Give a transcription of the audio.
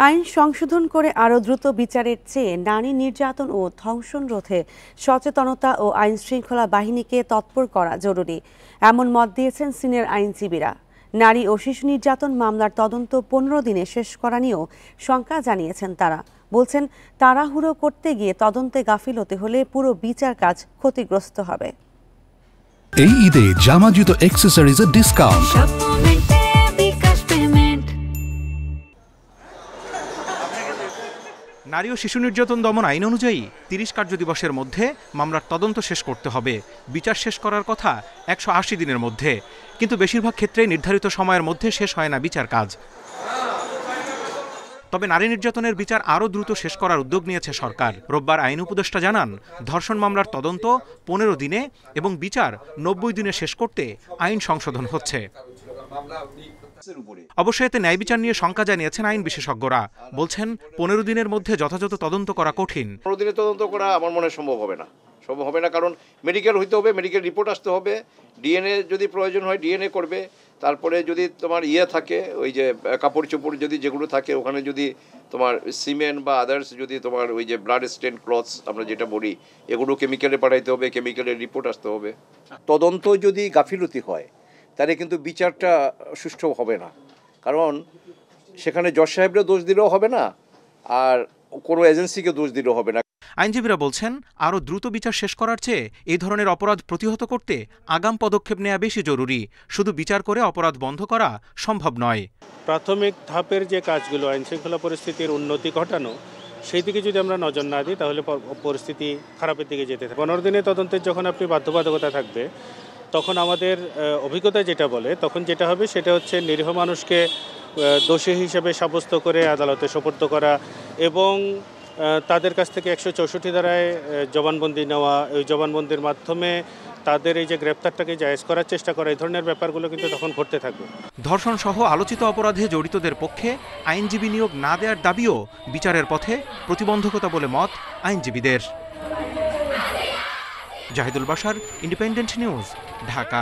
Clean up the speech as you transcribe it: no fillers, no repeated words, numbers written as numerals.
আইন সংশোধন করে আরও দ্রুত বিচারের চেয়ে নারী নির্যাতন ও ধর্ষণ রোধে সচেতনতা ও আইন শৃঙ্খলা বাহিনীকে তৎপর করা জরুরি, এমন মত দিয়েছেন সিনিয়র আইনজীবীরা। নারী ও শিশু নির্যাতন মামলার তদন্ত 15 দিনে শেষ করা নিয়েও শঙ্কা জানিয়েছেন তারা। বলছেন, তাড়াহুড়ো করতে গিয়ে তদন্তে গাফিল হতে হলে পুরো বিচার কাজ ক্ষতিগ্রস্ত হবে। এই ঈদে জামা জুতো অ্যাক্সেসরিজের ডিসকাউন্ট। নারী ও শিশু নির্যাতন দমন আইন অনুযায়ী 30 কার্যদিবসের মধ্যে মামলার তদন্ত শেষ করতে হবে। বিচার শেষ করার কথা 180 দিনের মধ্যে, কিন্তু বেশিরভাগ ক্ষেত্রে নির্ধারিত সময়ের মধ্যে শেষ হয় না বিচার কাজ। তবে নারী নির্যাতনের বিচার আরও দ্রুত শেষ করার উদ্যোগ নিয়েছে সরকার। রোববার আইন উপদেষ্টা জানান, ধর্ষণ মামলার তদন্ত 15 দিনে এবং বিচার 90 দিনে শেষ করতে আইন সংশোধন হচ্ছে। অবশ্য এতে ন্যায় বিচার নিয়ে শঙ্কা জানিয়েছেন আইন বিশেষজ্ঞরা। বলছেন, 15 দিনের মধ্যে যথাযথ তদন্ত করা কঠিন। 15 দিনে তদন্ত করা আমার মনে সম্ভব হবে না, কারণ মেডিকেল হইতে হবে, মেডিকেল রিপোর্ট আসতে হবে, ডিএনএ যদি প্রয়োজন হয় ডিএনএ করবে, তারপরে যদি তোমার থাকে ওই যে কাপড় চোপড় যদি যেগুলো থাকে ওখানে যদি তোমার সিমেন্ট বা আদার্স যদি তোমার ওই যে ব্লাড স্টেন ক্লথস আমরা যেটা বলি এগুলো কেমিক্যালে পাঠাইতে হবে, কেমিক্যালের রিপোর্ট আসতে হবে। তদন্ত যদি গাফিলতি হয় তাহলে কিন্তু বিচারটা সুষ্ঠু হবে না, কারণ সেখানে জজ সাহেবরা দোষ দিলেও হবে না, আর কোনো এজেন্সিকে দোষ দিলেও হবে না। আইনজীবীরা বলছেন, আরও দ্রুত বিচার শেষ করার চেয়ে এই ধরনের অপরাধ প্রতিহত করতে আগাম পদক্ষেপ নেওয়া বেশি জরুরি। শুধু বিচার করে অপরাধ বন্ধ করা সম্ভব নয়। প্রাথমিক ধাপের যে কাজগুলো, আইন শৃঙ্খলা পরিস্থিতির উন্নতি ঘটানো, সেই দিকে যদি আমরা নজর না দিই তাহলে পরিস্থিতি খারাপের দিকে যেতে থাকে। 15 দিনের তদন্তের যখন আপনি বাধ্যবাধকতা থাকবে, তখন আমাদের অভিজ্ঞতা যেটা বলে, তখন যেটা হবে সেটা হচ্ছে নিরীহ মানুষকে দোষী হিসেবে সাব্যস্ত করে আদালতে সোপর্দ করা এবং তাদের কাছ থেকে 164 ধারায় জবানবন্দি নেওয়া, ওই জবানবন্দির মাধ্যমে তাদের এই যে গ্রেপ্তারটাকে জায়েজ করার চেষ্টা করা, এই ধরনের ব্যাপারগুলো কিন্তু তখন ঘটতে থাকবে। ধর্ষণ সহ আলোচিত অপরাধে জড়িতদের পক্ষে আইনজীবী নিয়োগ না দেওয়ার দাবিও বিচারের পথে প্রতিবন্ধকতা বলে মত আইনজীবীদের। Zahidul Bashar, Independent News, Dhaka.